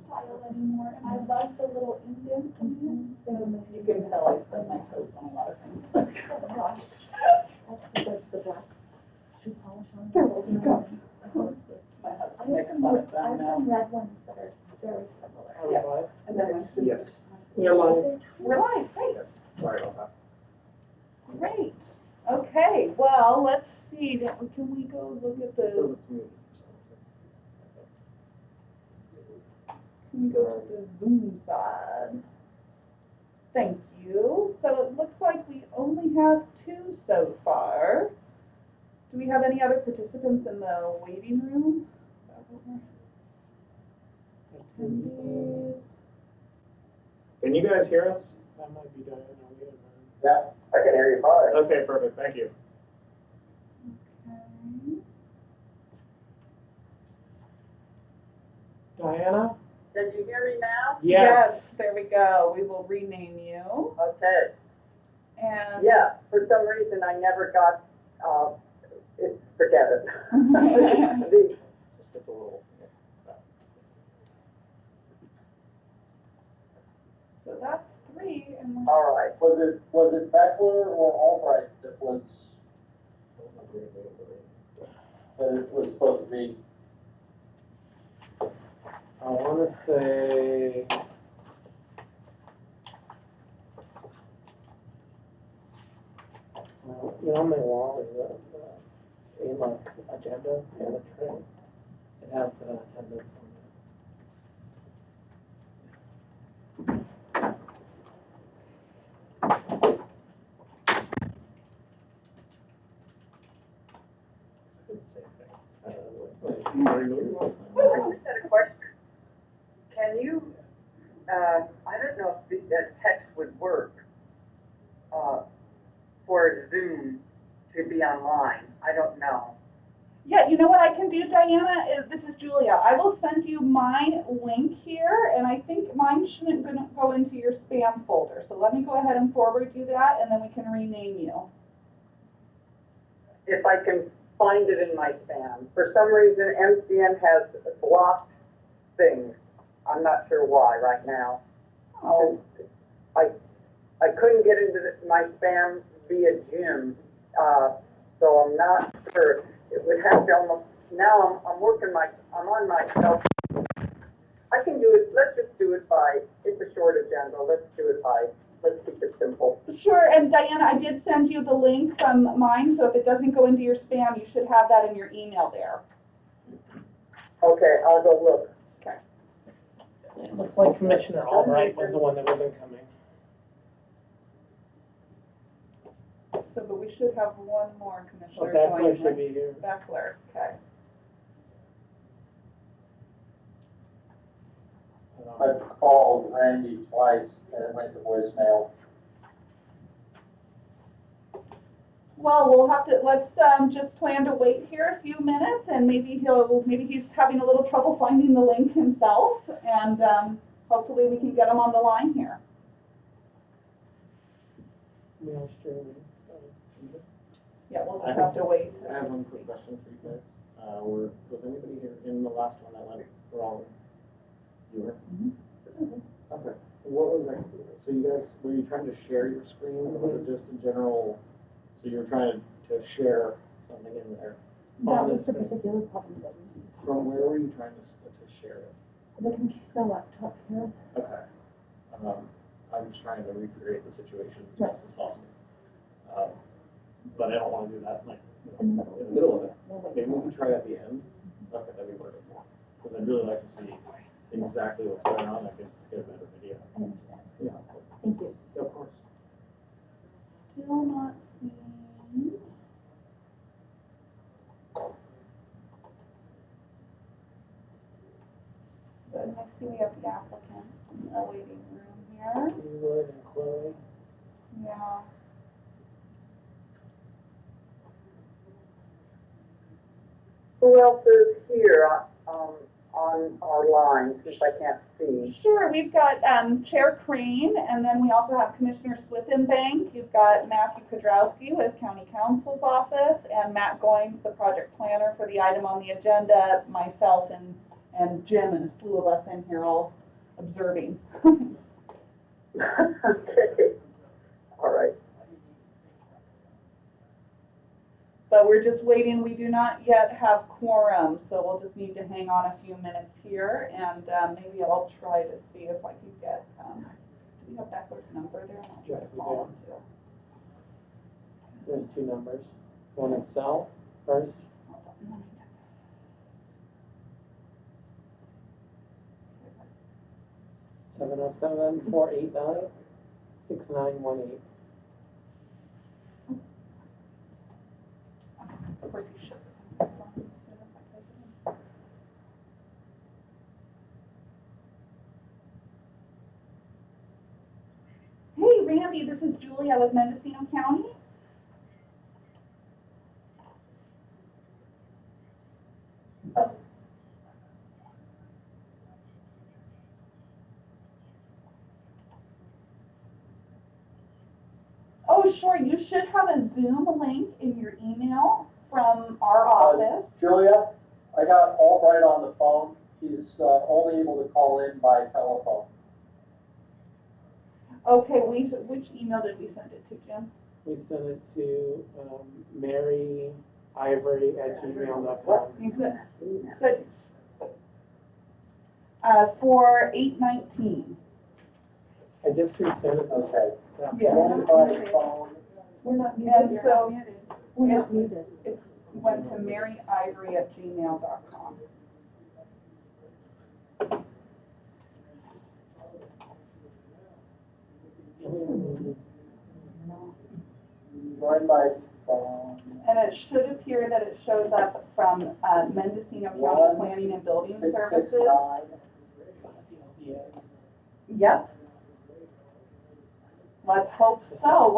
style anymore, and I love the little indent in it. You can tell I spend my toes on a lot of things. Oh gosh. The black shoe polish on it. They're all scuffed. My husband makes fun of I them have now. some red ones that are very similar. Are we live? And then my sister. Yes. You're live. We're live, great. Yes. Sorry about that. Great. Okay, well, let's see. Can we go look at the, It's me. can we go to the Zoom side? Thank you. So it looks like we only have 2 so far. Do we have any other participants in the waiting room? Is that what we're- Attendees. Can you guys hear us? That might be Diana. Yeah, I can hear you fine. Okay, perfect. Thank you. Okay. Diana? Can you hear me now? Yes, there we go. We will rename you. Okay. And Yeah, for some reason I never got, forget it. The- Just get the little. so that's 3, and we're All right. Was it Beckler or Albright that it was supposed to be? I want to say. Well, you know, on my wall is a like agenda and a tray. It has the attendance on I just had a question. Can you, I don't know if that text would work, for Zoom to be online. I don't know. yeah, you know what I can do, Diana? This is Julia. I will send you my link here, and I think mine shouldn't go into your spam folder. So let me go ahead and forward you that, and then we can rename you. If I can find it in my spam. For some reason, MCN has blocked things. I'm not sure why right now. Oh, I couldn't get into my spam via Jim, so I'm not sure. It would have to almost, now I'm on my cell phone. I can do it, let's just do it by, it's a short agenda, let's do it by, let's keep it simple. sure. And Diana, I did send you the link from mine, so if it doesn't go into your spam, you should have that in your email there. Okay, I'll go look. Okay. It looks like Commissioner Albright was the one that wasn't coming. So, but we should have one more So commissioner Beckler join. should be here. Beckler, okay. I called Randy twice and it went to voicemail. Well, we'll have to, let's just plan to wait here a few minutes, and maybe he's having a little trouble finding the link himself, and hopefully we can get him on the line here. Mail streaming. Yeah, we'll just have to wait. I have one quick question for you guys. Was anybody here in the last one that went wrong? You were? Okay. What was that? So you guys, were you trying to share your screen, or was it just a general, so you were trying to share something in there? That was the particular problem that we had. From where were you trying to share it? The laptop here. Okay. I'm just trying to recreate the situation as Right. best as possible. But I don't want to do that like In the in the middle of it. No, wait. Maybe we can try at the end. Okay, that'd be wonderful. Because I'd really like to see exactly what's going on. I could get a better video. I understand. Yeah. Thank you. Of course. Still not seeing. Good, I see we have the applicants in the waiting room here. Wood and Chloe. Yeah. Who else is here on our line, since I can't see? Sure, we've got Chair Crane, and then we also have Commissioner Swithenbank. You've got Matthew Kudrowski with County Counsel's Office, and Matt Goins, the project planner for the item on the agenda, myself and and Jim and a slew of us in here all observing. Okay, all right. But we're just waiting. We do not yet have quorum, so we'll just need to hang on a few minutes here, and maybe I'll try to see if I can get, do we have Beckler's number there? I'll try to Yes, we call do. him too. There's two numbers. One is cell first. Hold on, let me get that. 707-489-6918. Of course, he shows it on my phone as soon as I type it in. Hey, Randy, this is Julia with Mendocino County. Oh, sure. You should have a Zoom link in your email from our office. Julia, I got Albright on the phone. He's only able to call in by telephone. Okay, which email did we send it to, Jim? We sent it to maryivory@gmail.com. You said for 8/19. I just resent it. Okay. Yeah. Only by phone. We're not And muted. so We're not muted. it went to maryivory@gmail.com. Join by phone. And it should appear that it shows up from Mendocino County Planning and Building Services. 669. Yep. Let's hope so.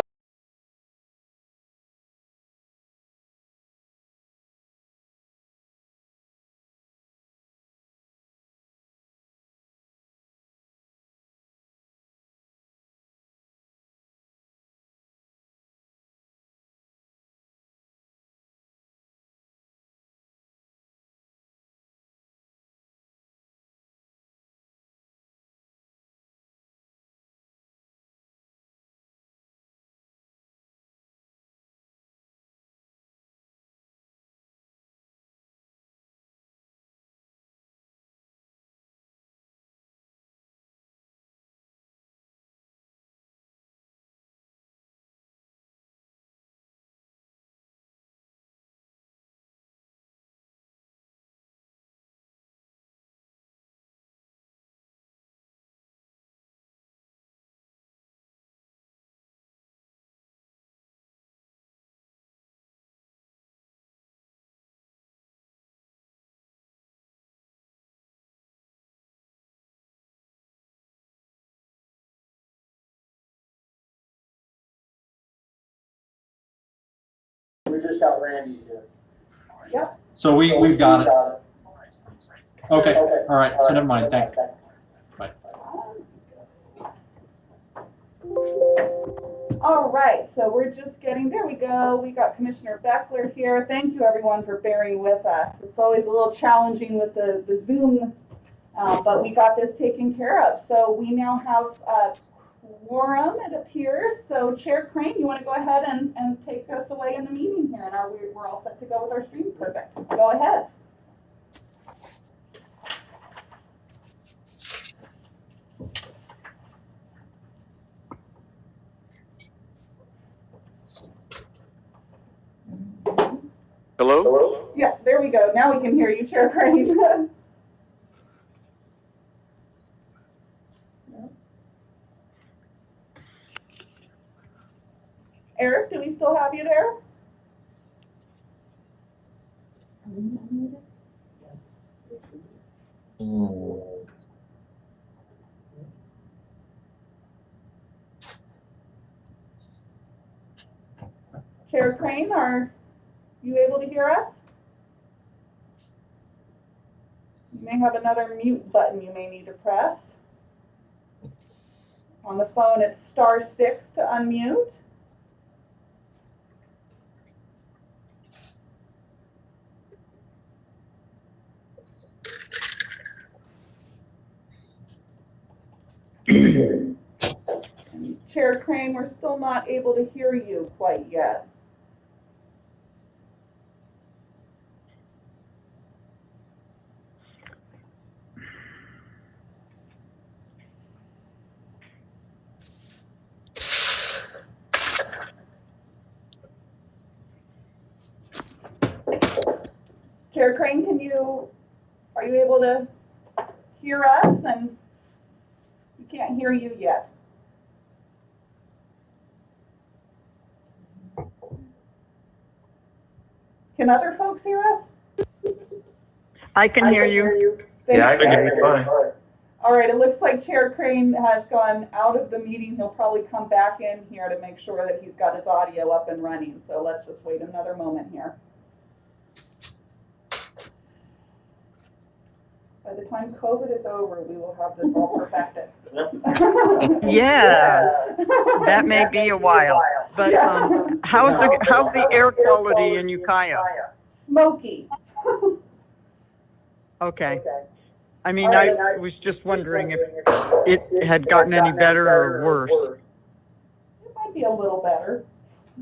We just got Randy's here. Yep. So we've got it. Okay, all right, so never mind, thanks. All right, so we're just getting, there we go. We got Commissioner Beckler here. Thank you everyone for bearing with us. It's always a little challenging with the Zoom, but we got this taken care of. So we now have quorum, it appears. So Chair Crane, you want to go ahead and take us away in the meeting here? And we're all set to go with our stream? Perfect. Go ahead. Hello? Yeah, there we go. Now we can hear you, Chair Crane. Eric, do we still have you there? Are we not muted? Chair Crane, are you able to hear us? You may have another mute button you may need to press. On the phone, it's *6 to unmute. And Chair Crane, we're still not able to hear you quite yet. Chair Crane, are you able to hear us? And we can't hear you yet. Can other folks hear us? I can hear you. Yeah, I can hear you fine. All right, it looks like Chair Crane has gone out of the meeting. He'll probably come back in here to make sure that he's got his audio up and running. So let's just wait another moment here. By the time COVID is over, we will have this all perfected. Yeah, that may be a while. But how's the air quality in Ukiah? Smoky. Okay. I mean, I was just wondering if it had gotten any better or worse. It might be a little better.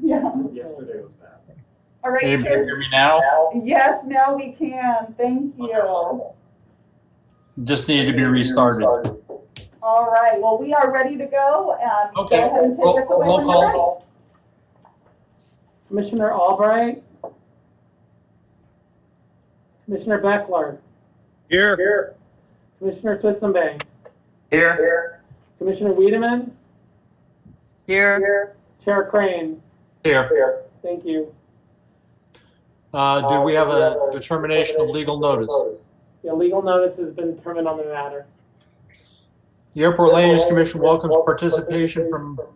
Yeah. Yesterday was bad. All right, Abe, can you Chair. hear me now? Yes, now we can. Thank you. Just needed to be restarted. All right, well, we are ready to go. Okay. Go ahead and take us away Roll when you're ready. call. Commissioner Albright? Commissioner Beckler? Here. Commissioner Twissenbank? Here. Commissioner Wiedemann? Here. Chair Crane? Here. Thank you. Do we have a determination of legal notice? The legal notice has been determined on the matter. The Airport Land Use Commission welcomes participation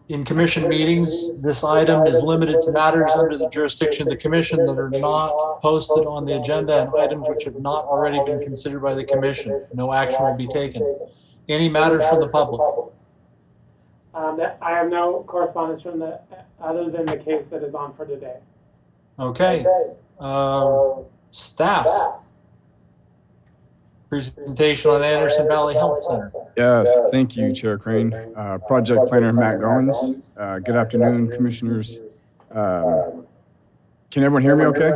in commission meetings. This item is limited to matters under the jurisdiction of the commission that are not posted on the agenda and items which have not already been considered by the commission. No action will be taken. Any matters from the public? I have no correspondence from other than the case that is on for today. Okay. Staff. Presentation on Anderson Valley Health Center. Yes, thank you, Chair Crane. Project Planner Matt Goins. Good afternoon, Commissioners. Can everyone hear me okay?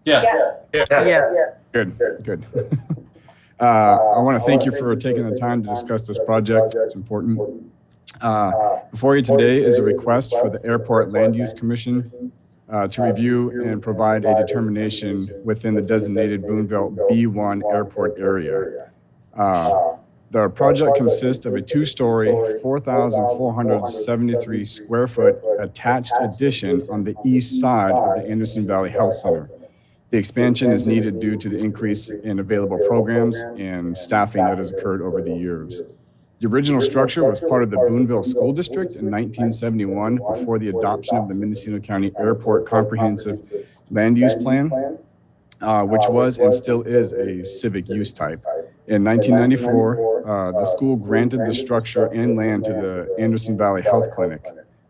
Yes. Yeah. Good. I want to thank you for taking the time to discuss this project. It's important. Before you today is a request for the Airport Land Use Commission to review and provide a determination within the designated Boonville B1 airport area. The project consists of a two-story, 4,473 square foot attached addition on the east side of the Anderson Valley Health Center. The expansion is needed due to the increase in available programs and staffing that has occurred over the years. The original structure was part of the Boonville School District in 1971 before the adoption of the Mendocino County Airport Comprehensive Land Use Plan, which was and still is a civic use type. In 1994, the school granted the structure and land to the Anderson Valley Health Clinic,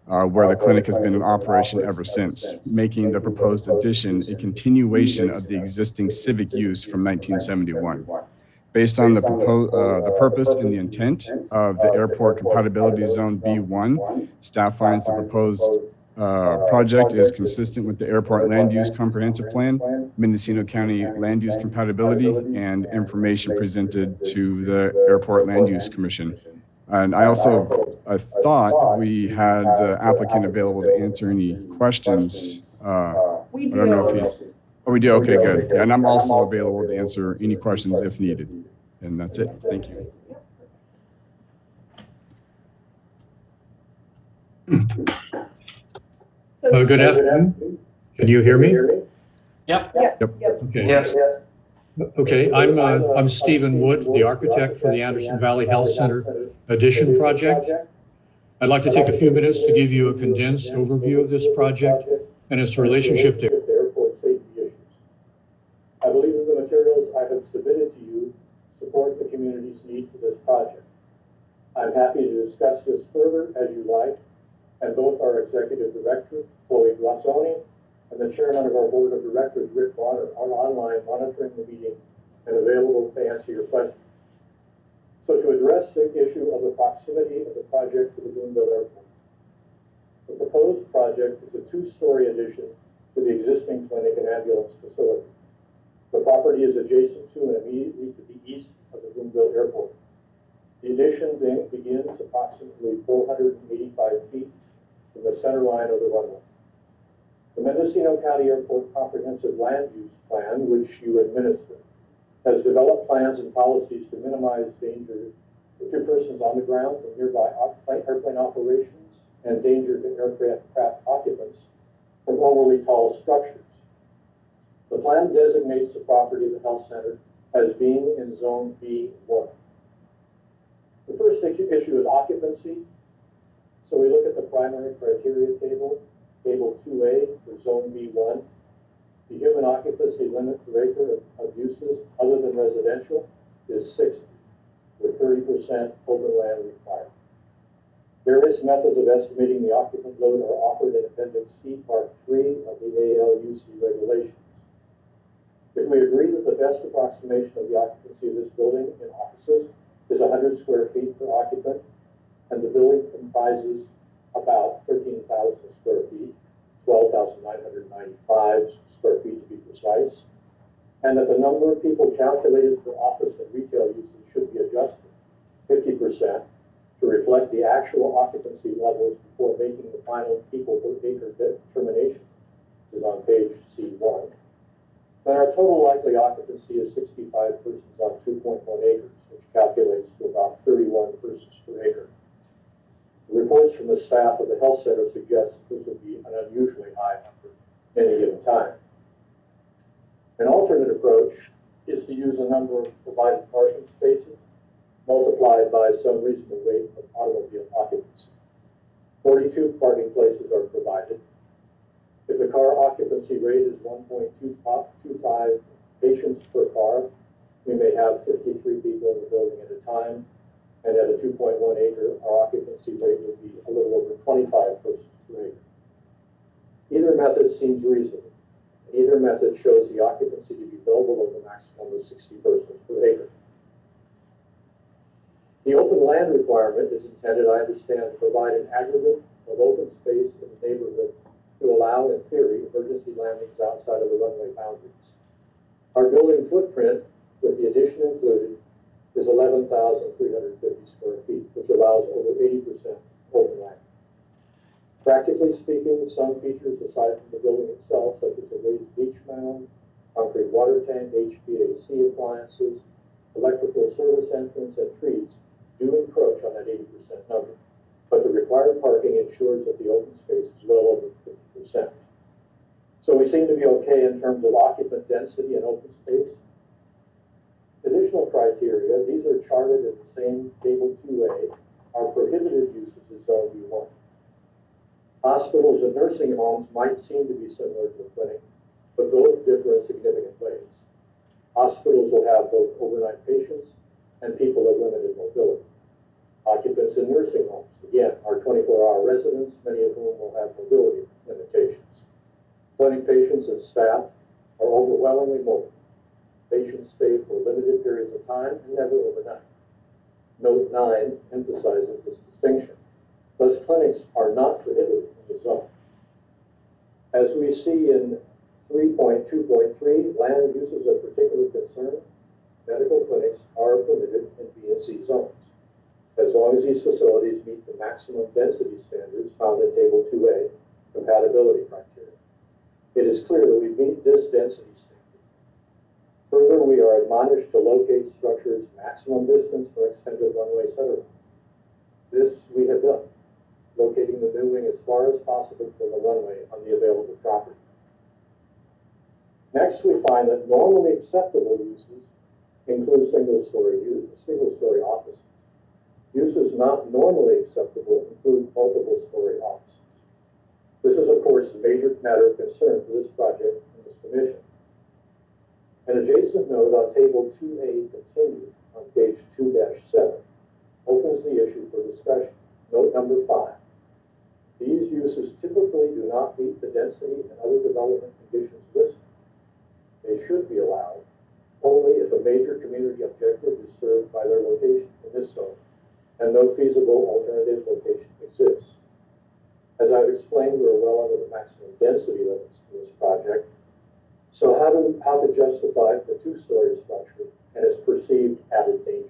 where the clinic has been in operation ever since, making the proposed addition a continuation of the existing civic use from 1971. Based on the purpose and the intent of the Airport Compatibility Zone B1, staff finds the proposed project is consistent with the Airport Land Use Comprehensive Plan, Mendocino County Land Use Compatibility, and information presented to the Airport Land Use Commission. And I thought we had the applicant available to answer any questions. We do. I don't know if he's... Oh, we do? Okay, good. Yeah, and I'm also available to answer any questions if needed. And that's it. Thank you. Good afternoon. Can you hear me? Yep. Okay. Yes. Okay, I'm Stephen Wood, the architect for the Anderson Valley Health Center addition project. I'd like to take a few minutes to give you a condensed overview of this project and its relationship to airport safety issues. I believe that the materials I have submitted to you support the community's need for this project. I'm happy to discuss this further as you like, and both our executive director, Chloe Glassoni, and the chairman of our board of directors, Rick Bonner, are online monitoring the meeting and available to answer your questions. So to address the issue of the proximity of the project to the Boonville Airport, the proposed project is a two-story addition to the existing clinic and ambulance facility. The property is adjacent to and immediately to the east of the Boonville Airport. The addition then begins approximately 485 feet from the center line of the runway. The Mendocino County Airport Comprehensive Land Use Plan, which you administer, has developed plans and policies to minimize danger to persons on the ground from nearby airplane operations and danger to aircraft occupants from overly tall structures. The plan designates the property of the health center as being in Zone B1. The first issue is occupancy. So we look at the primary criteria table, Table 2A for Zone B1. The human occupancy limit per acre of uses other than residential is 60, with 30% open land required. Various methods of estimating the occupant load are offered in Appendix C, Part 3 of the ALUC regulations. If we agree that the best approximation of the occupancy of this building in offices is 100 square feet per occupant, and the building comprises about 13,000 square feet, 12,995 square feet to be precise, and that the number of people calculated for office and retail uses should be adjusted 50% to reflect the actual occupancy levels before making the final people per acre determination, which is on page C1. Then our total likely occupancy is 65 persons on 2.1 acres, which calculates to about 31 persons per acre. The reports from the staff of the health center suggest this would be an unusually high number at any given time. An alternate approach is to use the number of provided parking spaces multiplied by some reasonable rate of automobile occupancy. 42 parking places are provided. If the car occupancy rate is 1.25 patients per car, we may have 53 people in the building at a time, and at a 2.1 acre, our occupancy rate would be a little over 25 persons per acre. Either method seems reasonable. Either method shows the occupancy to be well below the maximum of 60 persons per acre. The open land requirement is intended, I understand, to provide an aggregate of open space in the neighborhood to allow, in theory, emergency landings outside of the runway boundaries. Our building footprint, with the addition included, is 11,350 square feet, which allows over 80% open land. Practically speaking, some features aside from the building itself, such as a raised beach mound, concrete water tank, HVAC appliances, electrical service entrance, and trees, do encroach on that 80% number. But the required parking ensures that the open space is well over 50%. So we seem to be okay in terms of occupant density and open space. Additional criteria, these are charted in the same Table 2A, are prohibited uses in Zone B1. Hospitals and nursing homes might seem to be similar to a clinic, but both differ in significant ways. Hospitals will have both overnight patients and people of limited mobility. Occupants in nursing homes, again, are 24-hour residents, many of whom will have mobility limitations. Clinic patients and staff are overwhelmingly mobile. Patients stay for limited periods of time and never overnight. Note 9 emphasizes this distinction. Thus, clinics are not prohibited in the zone. As we see in 3.2.3, land uses of particular concern, medical clinics are permitted in B and C zones, as long as these facilities meet the maximum density standards found in Table 2A, compatibility criteria. It is clear that we meet this density standard. Further, we are admonished to locate structures maximum distance for extended runway centerline. This we have done, locating the new wing as far as possible from the runway on the available property. Next, we find that normally acceptable uses include single-story offices. Uses not normally acceptable include multiple-story offices. This is, of course, a major matter of concern for this project and this commission. An adjacent note on Table 2A continued on page 2-7 opens the issue for discussion. Note number 5. These uses typically do not meet the density and other development conditions listed. They should be allowed only if a major community objective is served by their location. In this no feasible alternative location exists. As I've explained, we're well under the maximum density limits for this project. So how to justify the two-story structure and its perceived added dangers?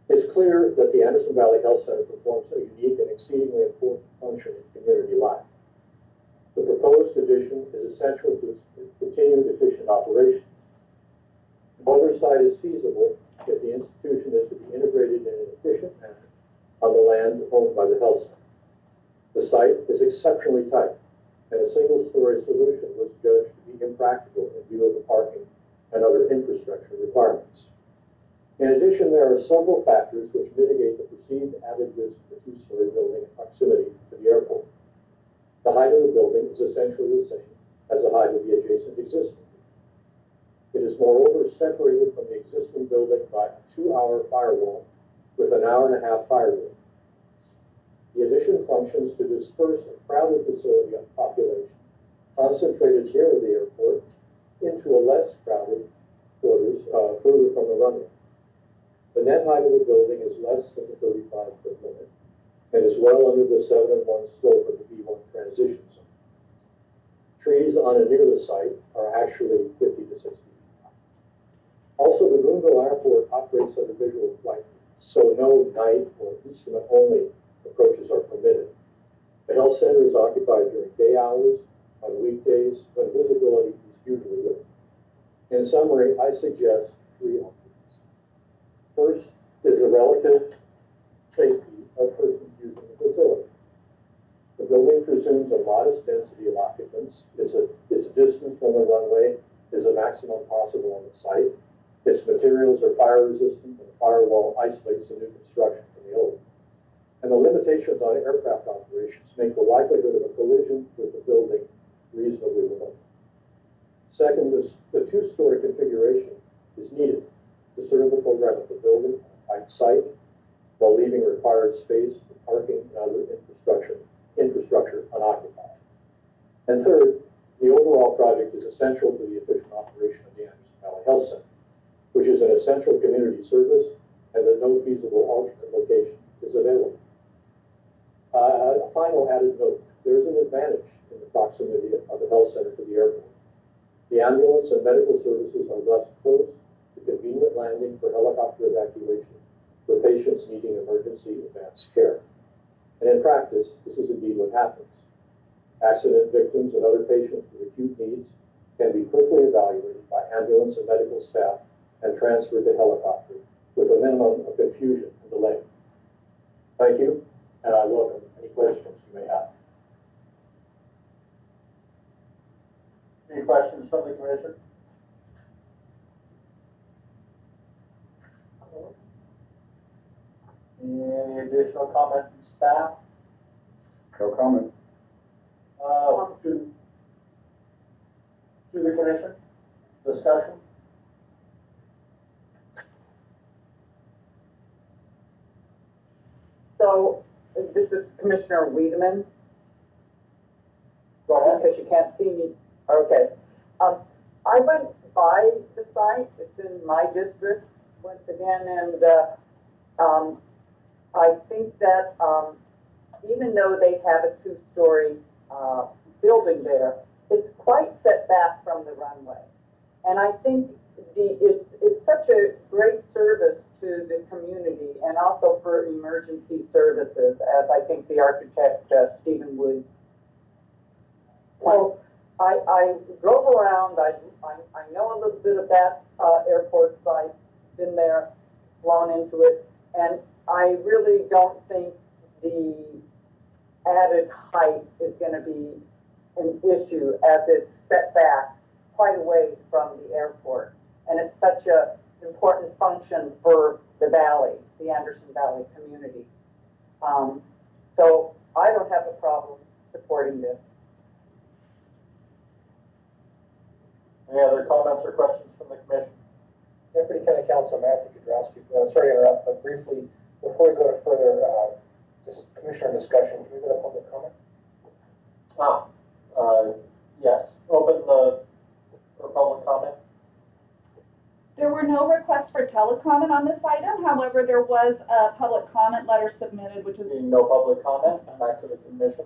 It's clear that the Anderson Valley Health Center performs a unique and exceedingly important function in community life. The proposed addition is essential to its continued efficient operation. Oversight is feasible if the institution is to be integrated in an efficient manner on the land owned by the health center. The site is exceptionally tight, and a single-story solution was judged to be impractical in view of the parking and other infrastructure requirements. In addition, there are several factors which mitigate the perceived added risk of a two-story building in proximity to the airport. The height of the building is essentially the same as the height of the adjacent existing. It is moreover separated from the existing building by a 2-hour firewall with an 1.5-hour fire room. The addition functions to disperse a crowded facility of population concentrated near the airport into a less crowded quarters further from the runway. The net height of the building is less than the 35-foot limit and is well under the 7-1 slope of the B1 transition zone. Trees on and near the site are actually 50 to 60 feet high. Also, the Boonville Airport operates at a visual flight, so no night or instrument-only approaches are permitted. The health center is occupied during day hours, on weekdays, when visibility is usually good. In summary, I suggest 3 options. First is the relative safety of persons using the facility. The building presumes a modest density of occupants. Its distance from the runway is the maximum possible on the site. Its materials are fire resistant, and the firewall isolates the new construction from the old. And the limitations on aircraft operations make the likelihood of a collision with the building reasonably remote. Second, the two-story configuration is needed to serve the program of the building on a tight site while leaving required space for parking and other infrastructure unoccupied. And third, the overall project is essential to the efficient operation of the Anderson Valley Health Center, which is an essential community service, and that no feasible alternate location is available. A final added note, there is an advantage in the proximity of the health center to the airport. The ambulance and medical services are thus close to convenient landing for helicopter evacuation for patients needing emergency advanced care. And in practice, this is indeed what happens. Accident victims and other patients with acute needs can be quickly evaluated by ambulance and medical staff and transferred to helicopter with a minimum of confusion and delay. Thank you, and I welcome any questions you may have. Any questions from the commission? Any additional comment from staff? No comment. To the commission? Discussion? So, this is Commissioner Wiedemann. Go ahead. Because you can't see me. Okay. I went by the site. It's in my district once again, and I think that even though they have a 2-story building there, it's quite set back from the runway. And I think it's such a great service to the community and also for emergency services, as I think the architect, Stephen Wood. So I drove around, I know a little bit of that airport site, been there, flown into it, and I really don't think the added height is going to be an issue, as it's set back quite a ways from the airport. And it's such an important function for the valley, the Anderson Valley community. So I don't have a problem supporting this. Any other comments or questions from the commission? Deputy County Council Matthew Kudrowski. Sorry to interrupt, but briefly, before we go to further commissioner discussion, can we go to public comment? Yes. Open for public comment. There were no requests for telecomment on this item. However, there was a public comment letter submitted, which is. Seeing no public comment, back to the commission.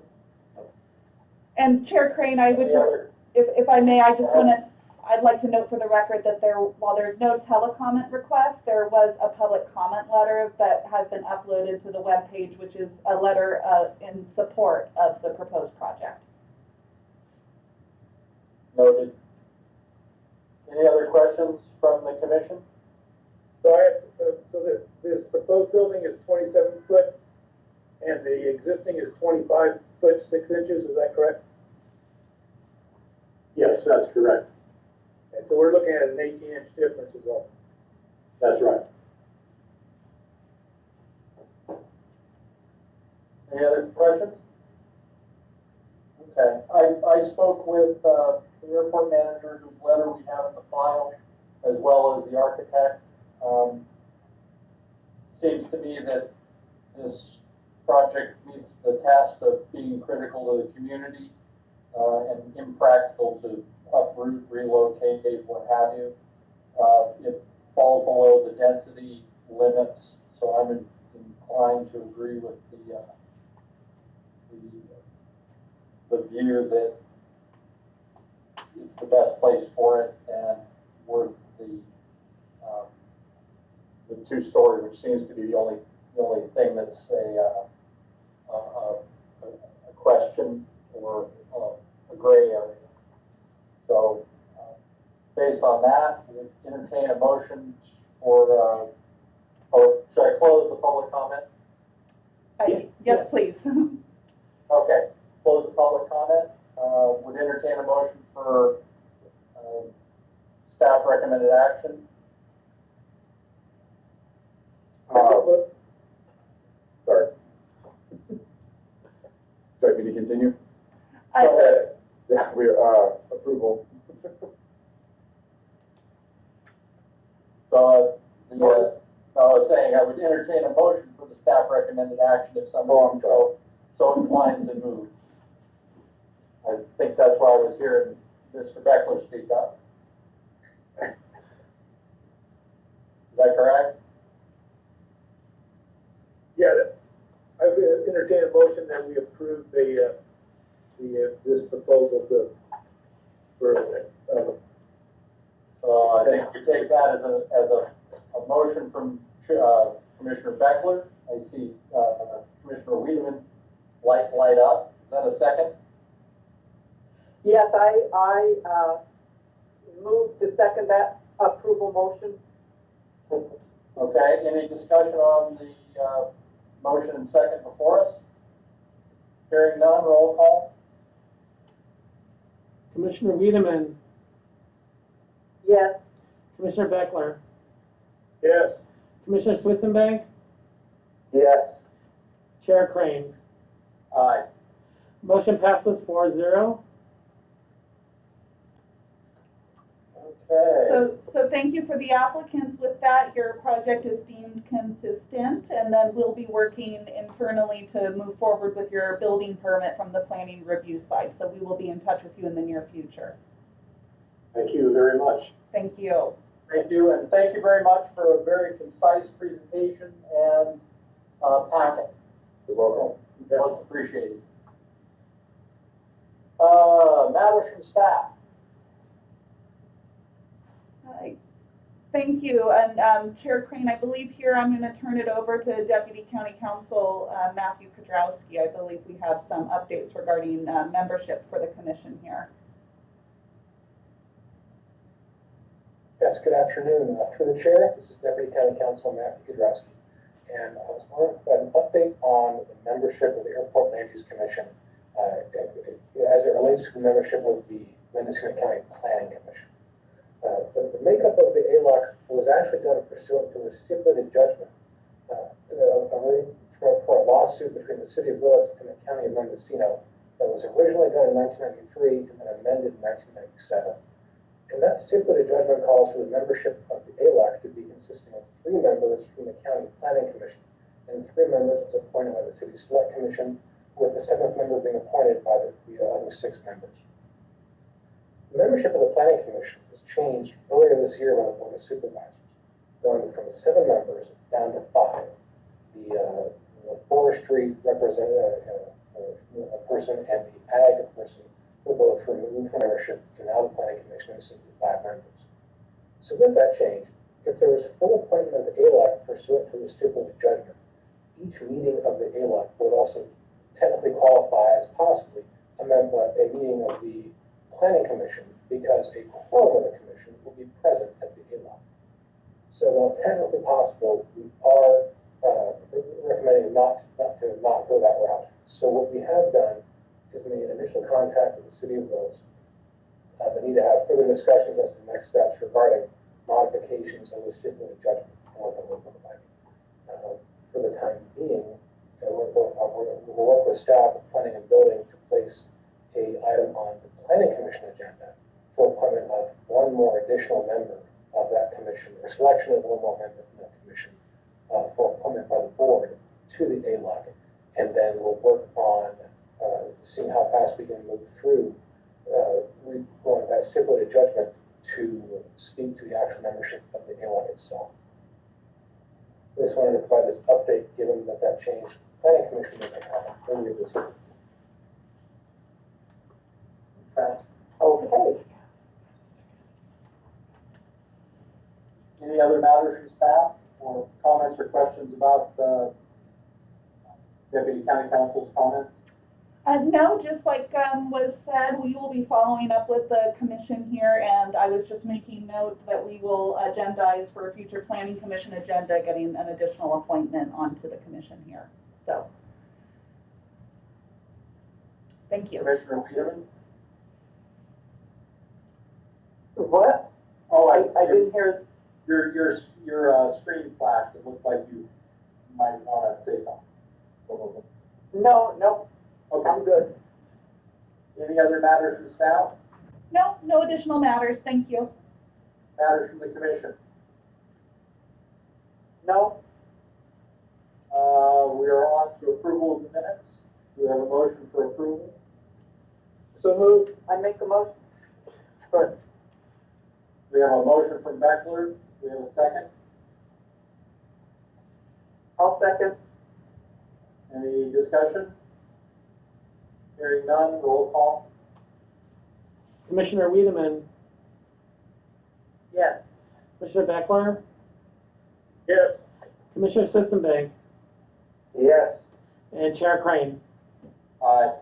And Chair Crane, I would Any just, other- if I may, I'd like to note for the record that while there's no telecomment request, there was a public comment letter that has been uploaded to the webpage, which is a letter in support of the proposed project. Noted. Any other questions from the commission? So this proposed building is 27 foot and the existing is 25 foot 6 inches, is that correct? Yes, that's correct. And so we're looking at an 18-inch difference is all. That's right. Any other questions? Okay, I spoke with the airport manager whose letter we have in the file, as well as the architect. Seems to me that this project meets the test of being critical to the community and impractical to uproot, relocate, what have you. It falls below the density limits, so I'm inclined to agree with the view that it's the best place for it and worth the 2-story, which seems to be the only thing that's a question or a gray area. So, based on that, we entertain a motion for. Or should I close the public comment? Yes, please. Okay, close the public comment. Would entertain a motion for staff recommended action. Sorry. Sorry, me to continue? Go ahead. Yeah, we are, approval. I was saying I would entertain a motion for the staff recommended action if someone so inclined to move. I think that's why I was hearing Mr. Beckler speak up. Is that correct? Yeah, I would entertain a motion that we approve this proposal I think we take that as a motion from Commissioner Beckler. I see Commissioner Wiedemann light up. Is that a second? Yes, I move to second that approval motion. Okay, any discussion on the motion and second before us? Hearing none, roll call. Commissioner Wiedemann, Yes. Commissioner Beckler, Yes. Commissioner Swithenbank, Yes. Chair Crane. Aye. Motion passes 4-0. Okay. So thank you for the applicants. With that, your project is deemed consistent, and then we'll be working internally to move forward with your building permit from the planning review side. So we will be in touch with you in the near future. Thank you very much. Thank you. Thank you, and thank you very much for a very concise presentation and packet. You're welcome. Most appreciated. Matters from staff. Thank you. And Chair Crane, I believe here I'm going to turn it over to Deputy County Counsel Matthew Kudrowski. I believe we have some updates regarding membership for the commission here. Yes, good afternoon. Through the chair, this is Deputy County Counsel Matthew Kudrowski. And I was wondering an update on the membership of the Airport Land Use Commission as it relates to the membership of the Mendocino County Planning Commission. The makeup of the ALOC was actually done pursuant to a stipulated judgment for a lawsuit between the City of Willits and the County of Mendocino that was originally done in 1993 and then amended in 1997. And that stipulated judgment calls for the membership of the ALOC to be consisting of 3 members from the County Planning Commission and 3 members as appointed by the City Select Commission, with the 7th member being appointed by the other 6 members. The membership of the Planning Commission was changed earlier this year by the Board of Supervisors, going from 7 members down to 5. The forestry representative, a person, and the ag person were both removed from membership, and now the Planning Commission is simply 5 members. So with that change, if there was full appointment of the ALOC pursuant to the stipulated judgment, each meeting of the ALOC would also technically qualify as possibly a meeting of the Planning Commission, because a quorum of the commission will be present at the ALOC. So while technically possible, we are recommending not go that route. So what we have done is made initial contact with the City of Willis. They need to have further discussions as to the next steps regarding modifications of the stipulated judgment and what that will look like. For the time being, we'll work with staff of planning and building to place a item on the Planning Commission agenda for appointment of one more additional member of that commission, or selection of one more member from that commission for appointment by the board to the ALOC. And then we'll work on seeing how fast we can move through going that stipulated judgment to speak to the actual membership of the ALOC itself. I just wanted to provide this update, given that that changed Planning Commission that happened earlier this year. Okay. Any other matters from staff or comments or questions about the Deputy County Counsel's comments? No, just like was said, we will be following up with the commission here, and I was just making note that we will agendize for a future planning commission agenda, getting an additional appointment onto the commission here. So, thank you. Commissioner Wiedemann? What? Oh, I didn't hear. Your screen flashed. It looked like you might want to say something. No, Okay. I'm good. Any other matters from staff? No, no additional matters. Thank you. Matters from the commission? No, We are on to approval of the minutes. Do we have a motion for approval? so moved. I make a motion. Good. We have a motion from Beckler. Do we have a second? I'll second. Any discussion? Hearing none, roll call. Commissioner Wiedemann, Yes. Commissioner Beckler, Yes. Commissioner Sitzenbank, Yes. and Chair Crane. Aye.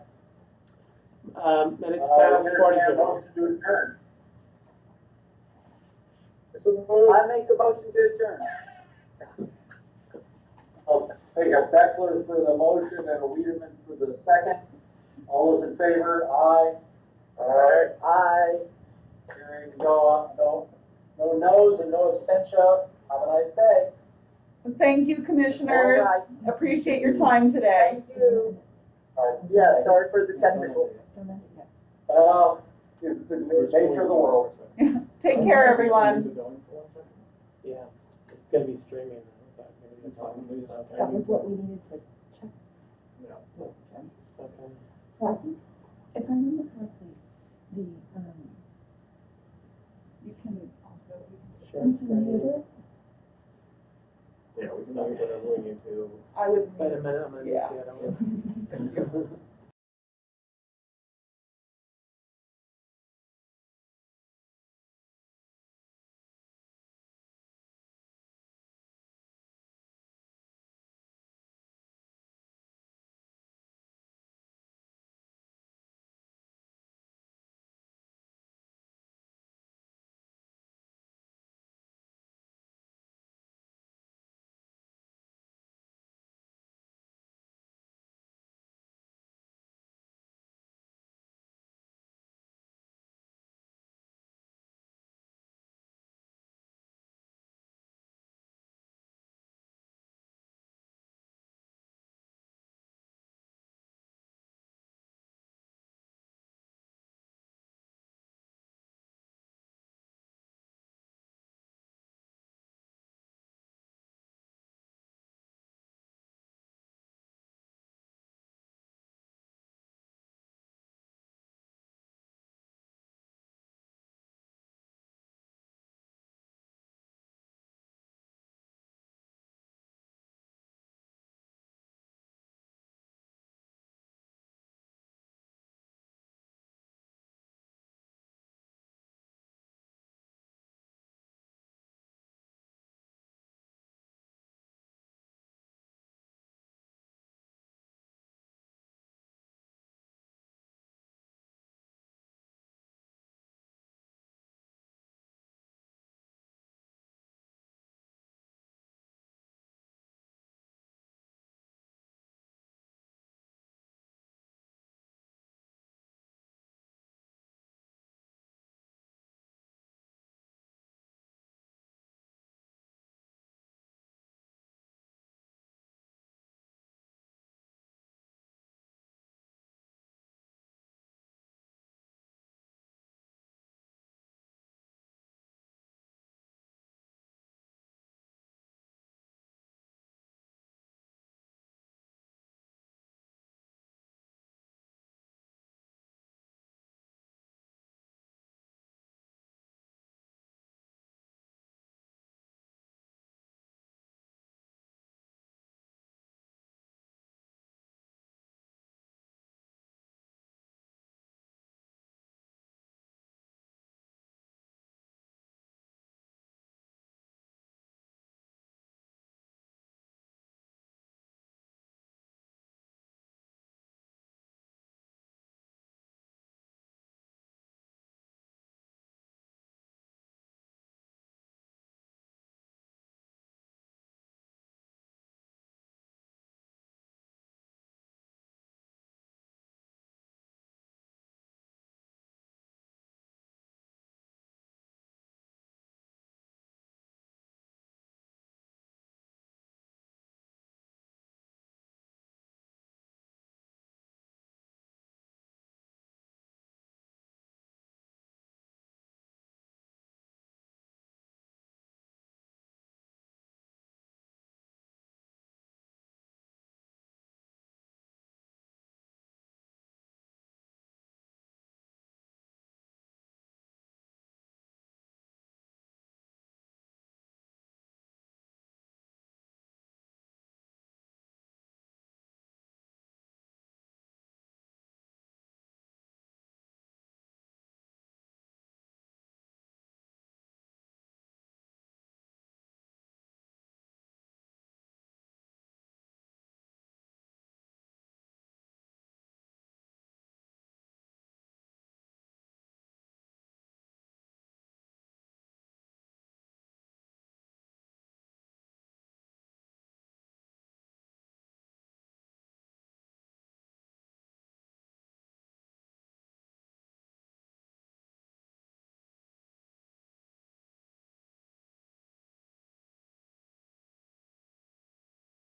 Minutes passed, Entertain a 4-0. motion to adjourn. I make a motion to adjourn. I'll take a Beckler for the motion and a Wiedemann for the second. All those in favor, aye. Aye. Aye. Hearing no no's and no abstention. Have a nice day. Thank you, commissioners. All right. Appreciate your time today. Thank you. All right. Yeah, sorry for the technical. It's the nature of the world. Take care, everyone. Yeah, it's gonna be streaming. It's fine. That was what we needed to check Yeah. with Jim. Okay. So I think, if I remember correctly, the, You can also. Sure. we can mute it. Yeah, we can do whatever we need to. I would. Wait a minute, I'm gonna. Yeah. I don't-